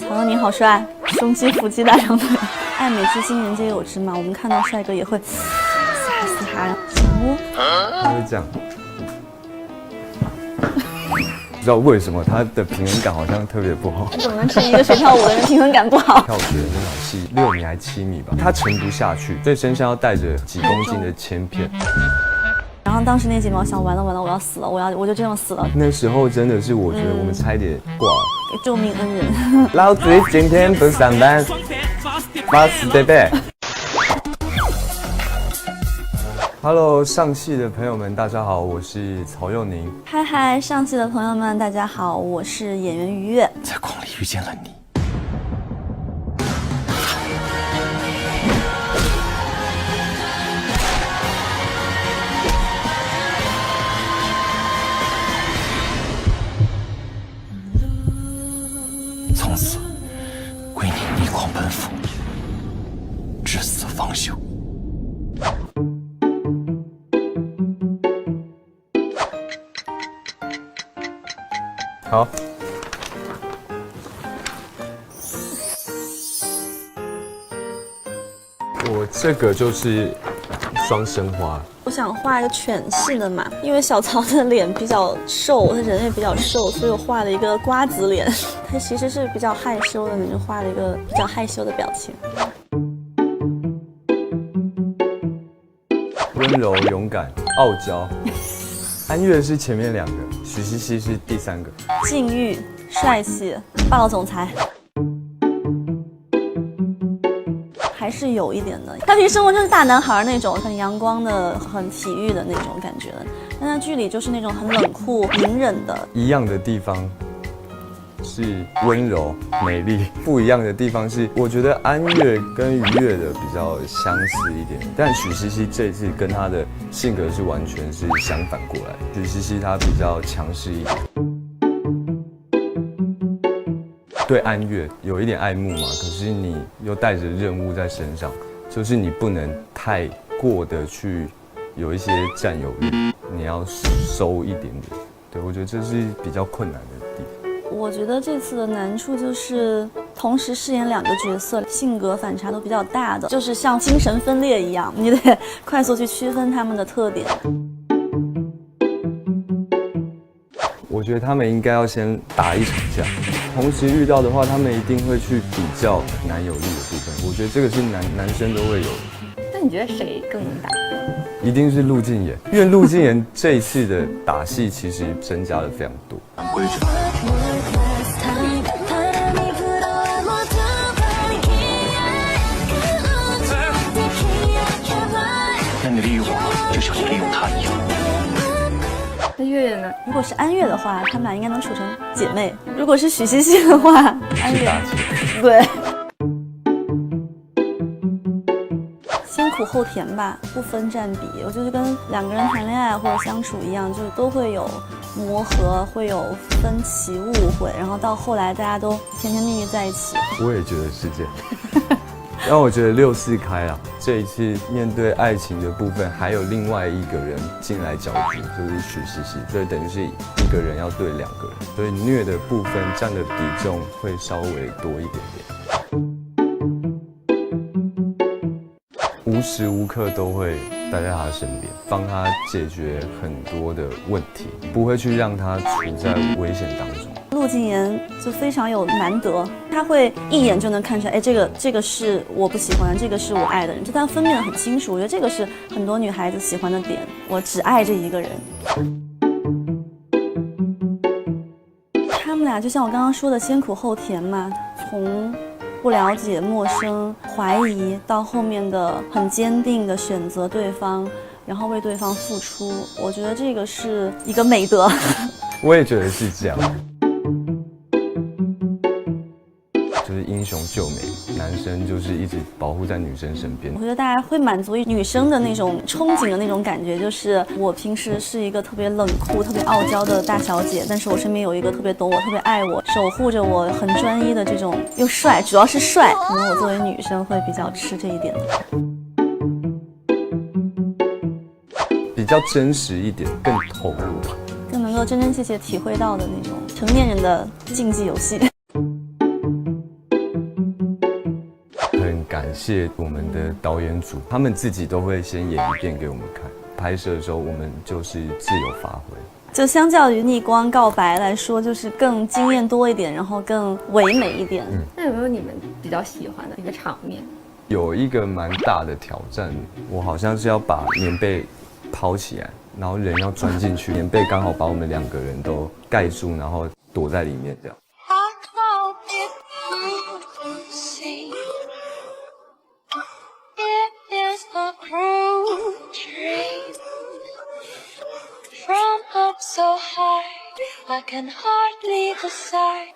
曹佑宁好帅，胸肌、腹肌、大长腿，爱美之心人皆有之嘛。我们看到帅哥也会嘶哈嘶哈，小摸。他会这样。不知道为什么他的平衡感好像特别不好。怎么能称一个学跳舞的人平衡感不好？跳水的那场戏6米还7米吧，他沉不下去，所以身上要带着几公斤的铅片。然后当时那几秒想完了，我要死了，我就这样死了。那时候真的是我觉得我们差一点挂了。救命恩人！老子今天不上班，发死对呗。Hello， 上戏的朋友们，大家好，我是曹佑宁。嗨，上戏的朋友们，大家好，我是演员于越。在光里遇见了你。从此为你逆狂奔赴，至死方休。好，我这个就是双生花。我想画一个犬系的嘛，因为小曹的脸比较瘦，他人也比较瘦，所以我画了一个瓜子脸。他其实是比较害羞的，你就画了一个比较害羞的表情。温柔、勇敢、傲娇。安岳是前面2个，许茜茜是第3个。禁欲、帅气、霸道总裁，还是有一点的。他平时生活就是大男孩那种，很阳光的、很体育的那种感觉的，但他剧里就是那种很冷酷、隐忍的。一样的地方是温柔、美丽，不一样的地方是，我觉得安岳跟于越的比较相似一点，但许茜茜这次跟她的性格是完全是相反过来。许茜茜她比较强势一点，对安岳有一点爱慕嘛，可是你又带着任务在身上，就是你不能太过的去有一些占有欲，你要收一点点。对，我觉得这是比较困难的地方。我觉得这次的难处就是同时饰演2个角色，性格反差都比较大的，就是像精神分裂一样，你得快速去区分他们的特点。我觉得他们应该要先打一场架，同时遇到的话，他们一定会去比较男友力的部分。我觉得这个是男生都会有的。那你觉得谁更能打？一定是陆靖妍，因为陆靖妍这一次的打戏其实增加了非常多。规矩。那你利用我，就像你利用他一样。那月月呢？如果是安岳的话，他们俩应该能处成姐妹；如果是许茜茜的话，安岳对。先苦后甜吧，不分占比。我就是跟2个人谈恋爱或者相处一样，就是都会有磨合，会有分歧、误会，然后到后来大家都甜甜蜜蜜在一起。我也觉得是这样。但我觉得6-4开啊，这一次面对爱情的部分，还有另外一个人进来搅局，就是许茜茜，所以等于是1个人要对2个人，所以虐的部分占的比重会稍微多一点点。无时无刻都会待在他身边，帮他解决很多的问题，不会去让他处在危险当中。陆靖妍就非常有难得，他会一眼就能看出来，哎，这个是我不喜欢，这个是我爱的人，就他分辨得很清楚。我觉得这个是很多女孩子喜欢的点，我只爱这一个人。他们俩就像我刚刚说的，先苦后甜嘛，从不了解、陌生、怀疑，到后面的很坚定的选择对方，然后为对方付出，我觉得这个是一个美德。我也觉得是这样。就是英雄救美，男生就是一直保护在女生身边。我觉得大家会满足于女生的那种憧憬的那种感觉，就是我平时是一个特别冷酷、特别傲娇的大小姐，但是我身边有一个特别懂我、特别爱我、守护着我、很专一的这种又帅，主要是帅。可能我作为女生会比较吃这一点的，比较真实一点，更投入吧，更能够真真切切体会到的那种成年人的竞技游戏。谢我们的导演组，他们自己都会先演一遍给我们看，拍摄的时候我们就是自由发挥。就相较于逆光告白来说，就是更经验多一点，然后更唯美一点。那有没有你们比较喜欢的一个场面？有一个蛮大的挑战，我好像是要把棉被抛起来，然后人要钻进去，棉被刚好把我们2个人都盖住，然后躲在里面这样。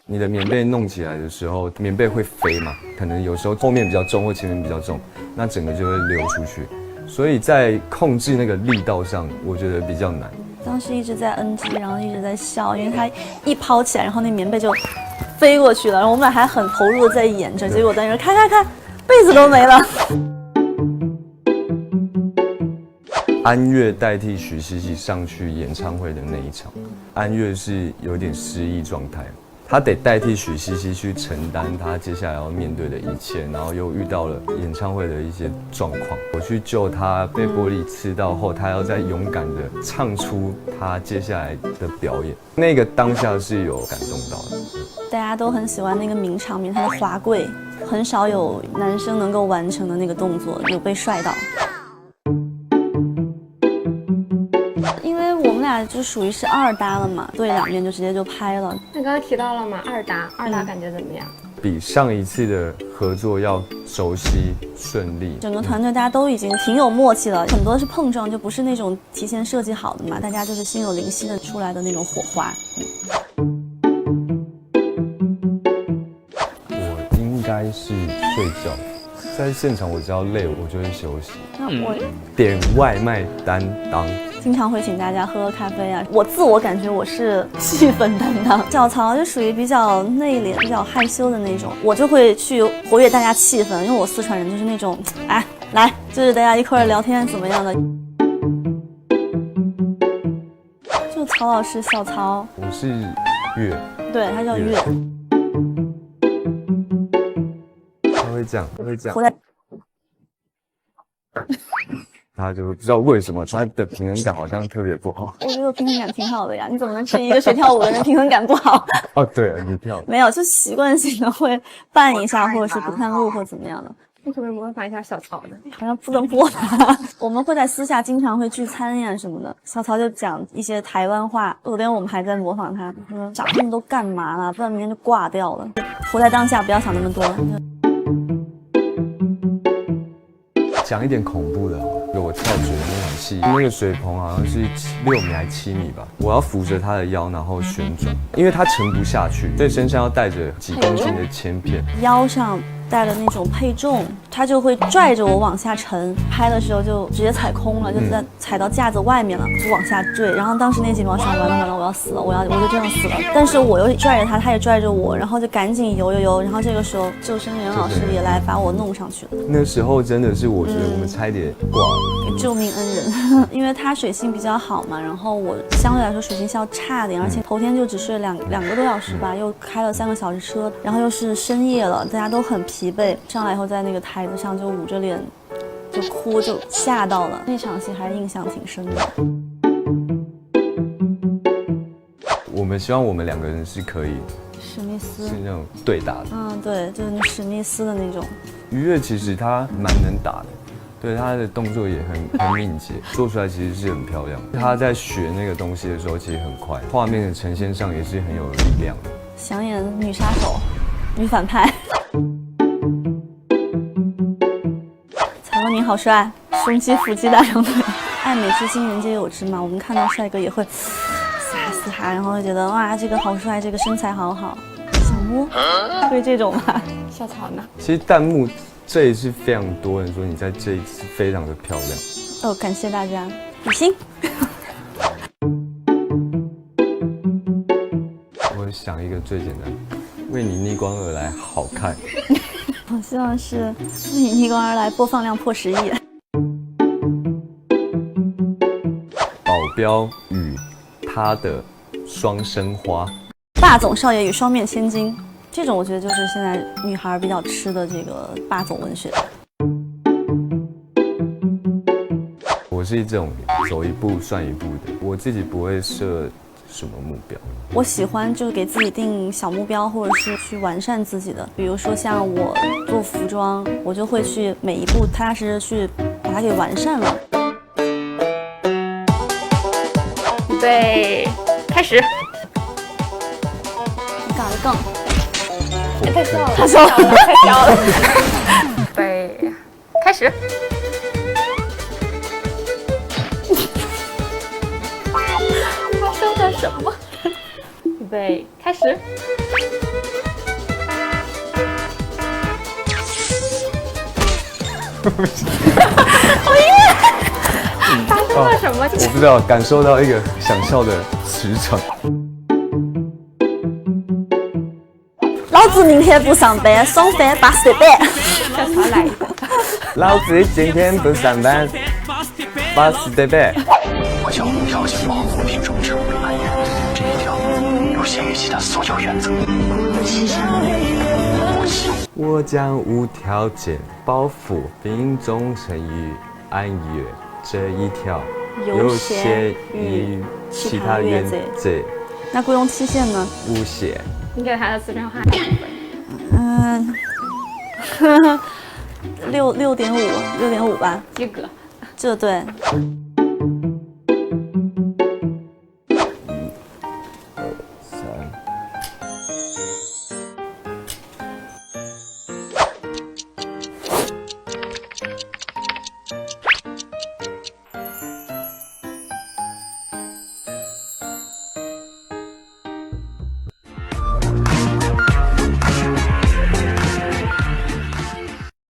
你的棉被弄起来的时候，棉被会飞嘛？可能有时候后面比较重或前面比较重，那整个就会流出去。所以在控制那个力道上，我觉得比较难。当时一直在 NG， 然后一直在笑，因为他一抛起来，然后那棉被就飞过去了，然后我们俩还很投入的在演着，结果在那看，被子都没了。安岳代替许西西上去演唱会的那一场，安岳是有点失忆状态，他得代替许西西去承担他接下来要面对的一切，然后又遇到了演唱会的一些状况。我去救他被玻璃刺到后，他要再勇敢的唱出他接下来的表演，那个当下是有感动到的。大家都很喜欢那个名场面，他的滑跪，很少有男生能够完成的那个动作，有被帅到。就属于是2搭了嘛，对2边就直接就拍了。那刚刚提到了嘛，2搭感觉怎么样？比上一次的合作要熟悉顺利，整个团队大家都已经挺有默契了，很多是碰撞，就不是那种提前设计好的嘛，大家就是心有灵犀的出来的那种火花。我应该是睡觉。在现场我只要累，我就会休息。那我点外卖担当，经常会请大家喝咖啡啊。我自我感觉我是气氛担当，小曹就属于比较内敛、比较害羞的那种，我就会去活跃大家气氛，因为我四川人就是那种，哎，来，就是大家一块儿聊天怎么样的。就曹老师，小曹，我是月，对他叫月。他会这样，活在他就不知道为什么他的平衡感好像特别不好。我觉得我平衡感挺好的呀，你怎么能称一个学跳舞的人平衡感不好？哦，对了，你跳没有，就习惯性的会绊一下，或者是不看路或怎么样的。你可不可以模仿一下小曹的？好像不能播吧？我们会在私下经常会聚餐呀什么的，小曹就讲一些台湾话，昨天我们还在模仿他，说长这么多干嘛呢？不然明天就挂掉了。活在当下，不要想那么多。讲一点恐怖的，我跳水的那场戏，那个水棚好像是6米还7米吧，我要扶着他的腰，然后旋转，因为他沉不下去，所以身上要带着几公斤的铅片，腰上带了那种配重，他就会拽着我往下沉，拍的时候就直接踩空了，就在踩到架子外面了，就往下坠。然后当时那几秒想，完了，我要死了，我就这样死了。但是我又拽着他，他也拽着我，然后就赶紧游。然后这个时候救生员老师也来把我弄上去了。那时候真的是我觉得我们差一点挂了，救命恩人。因为他水性比较好嘛，然后我相对来说水性要差点，而且头天就只睡2个多小时吧，又开了3个小时车，然后又是深夜了，大家都很疲惫，上来以后在那个台子上就捂着脸就哭，就吓到了。那场戏还印象挺深的。我们希望我们2个人是可以史密斯是那种对打的，对，就是那史密斯的那种。于越其实他蛮能打的，对，他的动作也很敏捷，做出来其实是很漂亮。他在学那个东西的时候其实很快，画面的呈现上也是很有力量的。想演女杀手、女反派。曹文明好帅，胸肌、腹肌、大长腿，爱美之心人皆有之嘛。我们看到帅哥也会嘶哈，然后会觉得哇，这个好帅，这个身材好好，想摸，会这种吧。小曹呢？其实弹幕这一次非常多人说你在这一次非常的漂亮。哦，感谢大家，比心。我想一个最简单，为你逆光而来，好看。我希望是为你逆光而来，播放量破10亿。保镖与他的双生花，霸总少爷与双面千金，这种我觉得就是现在女孩比较吃的这个霸总文学。是这种走一步算一步的，我自己不会设什么目标。我喜欢就是给自己定小目标，或者是去完善自己的。比如说像我做服装，我就会去每一步踏踏实实去把它给完善了。预备，开始。杠一杠，太笑了，太笑了，太笑了。预备，开始。发生了什么？预备，开始。发生了什么？我不知道，感受到一个想笑的磁场。老子明天不上班，爽翻把随便。小曹来一个。老子今天不上班，把死得呗。我叫无条件保护品种植物的来源，这一条有限于其他所有原则。我将无条件保护并忠诚于安乐这一条有限于其他原则。那雇佣期限呢？无限。你给他的四川话打几分6.5吧，及格。这对。